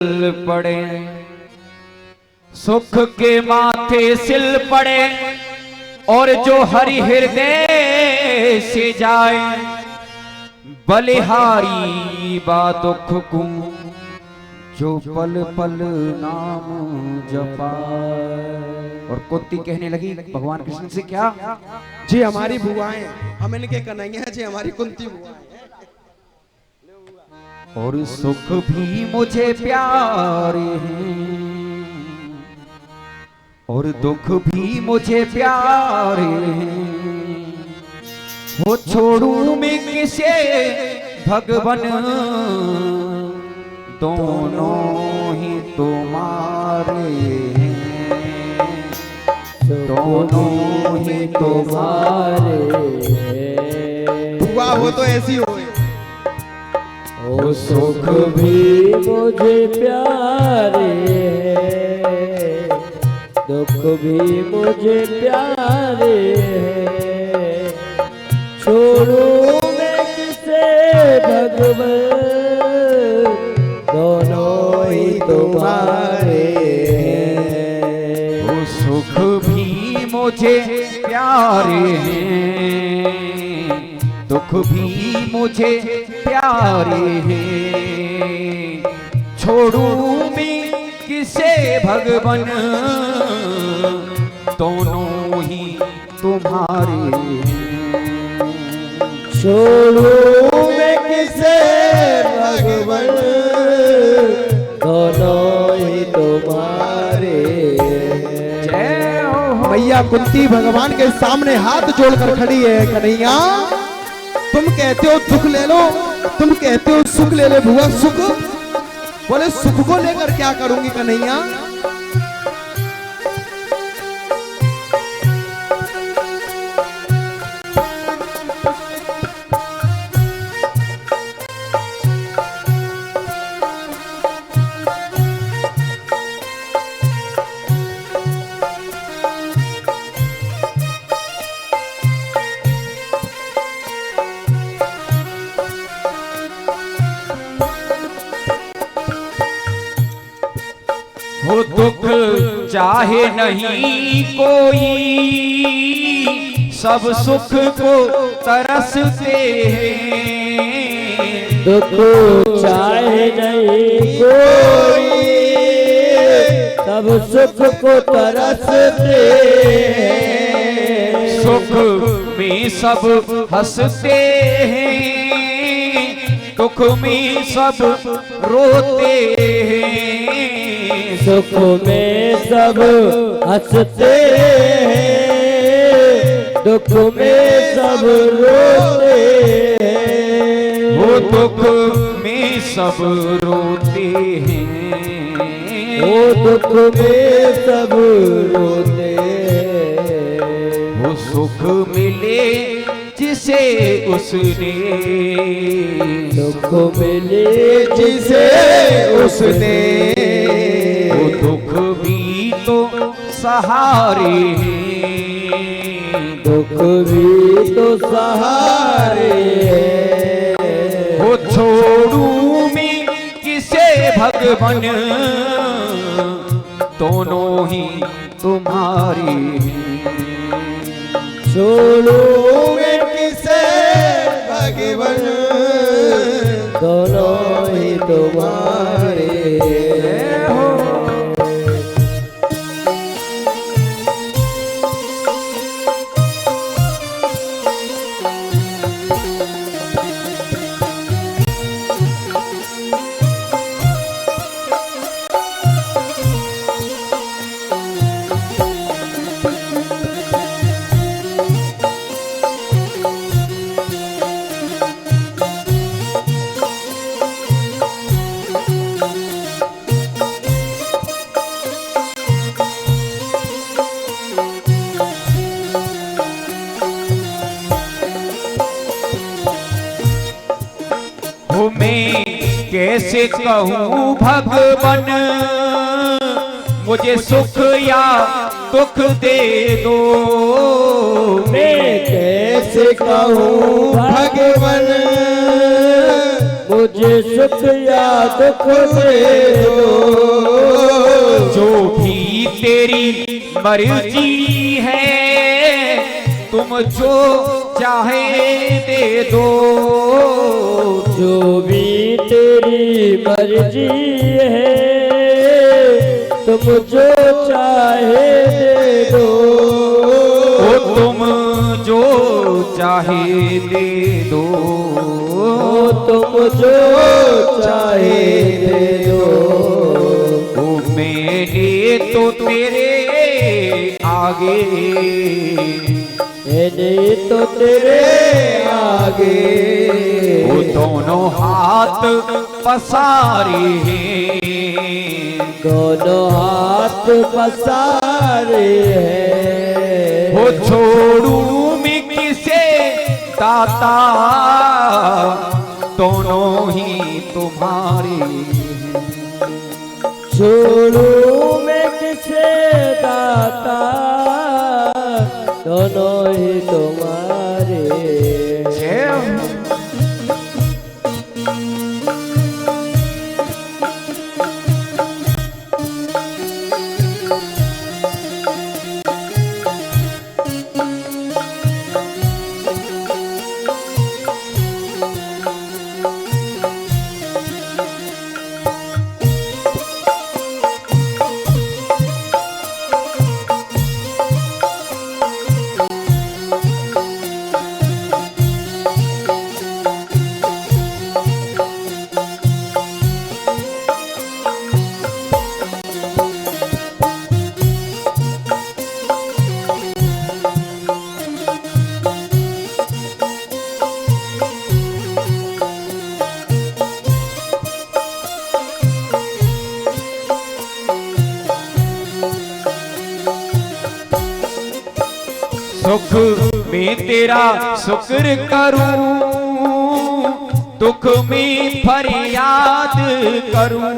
पड़े, सुख के माथे सिल पड़े, और जो हरि हृदय से जाए, बलिहारी बा दुख को जो पल पल नाम जपाए। और कुंती कहने लगी भगवान कृष्ण से, क्या जी हमारी बुआएं, हम इनके कन्हैया जी हमारी कुंती बुआएं। और सुख भी मुझे प्यारे हैं, और दुख भी मुझे प्यारे हैं, वो छोड़ू मैं किसे भगवन, दोनों ही तुम्हारे हैं, दोनों ही तुम्हारे हैं। बुआ हो तो ऐसी हो। ओ सुख भी मुझे प्यारे हैं, दुख भी मुझे प्यारे हैं, छोड़ू मैं किसे भगवन, दोनों ही तुम्हारे हैं। वो सुख भी मुझे प्यारे हैं, दुख भी मुझे प्यारे हैं, छोड़ू मैं किसे भगवन, दोनों ही तुम्हारे हैं। छोड़ू मैं किसे भगवन, दोनों ही तुम्हारे हैं। जय हो। मैया कुंती भगवान के सामने हाथ जोड़कर खड़ी है। कन्हैया तुम कहते हो दुख ले लो, तुम कहते हो सुख ले ले बुआ, सुख बोले सुख को लेकर क्या करूंगी कन्हैया। वो दुख चाहे नहीं कोई, सब सुख को तरसते हैं। दुख चाहे नहीं कोई, सब सुख को तरसते हैं। सुख में सब हंसते हैं, दुख में सब रोते हैं। सुख में सब हंसते हैं, दुख में सब रोते हैं। वो दुख में सब रोते हैं, वो दुख में सब रोते हैं। वो सुख मिले जिसे उसने, दुख मिले जिसे उसने, वो दुख भी तो सहारे हैं, दुख भी तो सहारे हैं। वो छोड़ू मैं किसे भगवन, दोनों ही तुम्हारे हैं। छोड़ू मैं किसे भगवन, दोनों ही तुम्हारे हैं। मैं कैसे कहूँ भगवन, मुझे सुख या दुख दे दो। मैं कैसे कहूँ भगवन, मुझे मुझे सुख या दुख दे दो, जो भी तेरी मर्जी है तुम जो चाहे दे दो, जो भी तेरी मर्जी है तुम जो चाहे दे दो, ओ तुम जो चाहे दे दो, तुम जो चाहे दे दो। ओ मैंने तो तेरे आगे, मैंने तो तेरे आगे वो दोनों हाथ पसारे हैं, दोनों हाथ पसारे हैं। वो छोड़ू मैं किसे दाता, दोनों ही तुम्हारे हैं। छोड़ू मैं किसे दाता, दोनों ही तुम्हारे। सुख में तेरा शुक्र करूं, दुख में फरियाद करूं,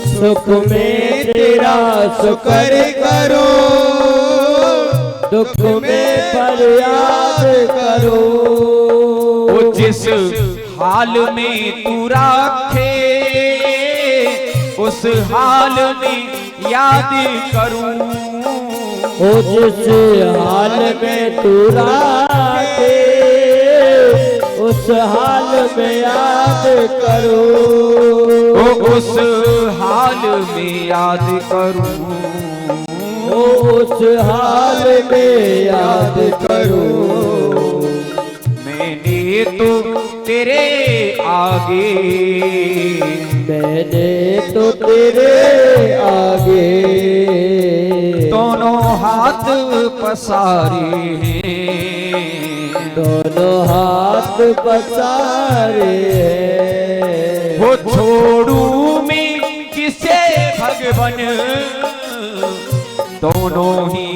सुख में तेरा शुक्र करो, दुख में फरियाद करो। वो जिस हाल में तू रखे उस हाल में याद करूं, ओ जिस हाल में तू राखे उस हाल में याद करो, ओ उस हाल में याद करूं, ओ उस हाल में याद करो। मैंने तो तेरे आगे, मैंने तो तेरे आगे दोनों हाथ पसारे हैं, दोनों हाथ पसारे हैं। वो छोड़ू मैं किसे भगवन, दोनों ही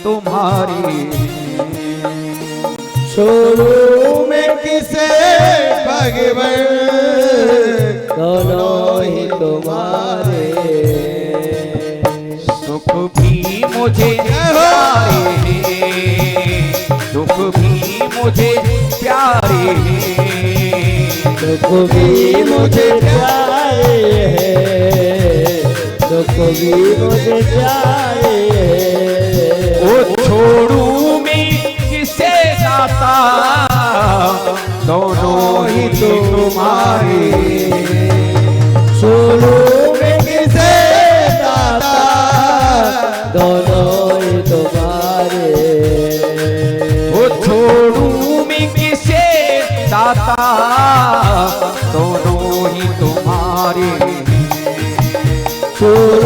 तुम्हारे हैं। छोड़ू मैं किसे भगवन, दोनों ही तुम्हारे। सुख भी मुझे प्यारे हैं, दुख भी मुझे प्यारे हैं, दुख भी मुझे प्यारे हैं, दुख भी मुझे प्यारे हैं। ओ छोड़ू मैं किसे दाता, दोनों ही तुम्हारे। छोड़ू मैं किसे दाता, दोनों ही तुम्हारे। ओ छोड़ू मैं किसे दाता, दोनों ही तुम्हारे। छोड़ू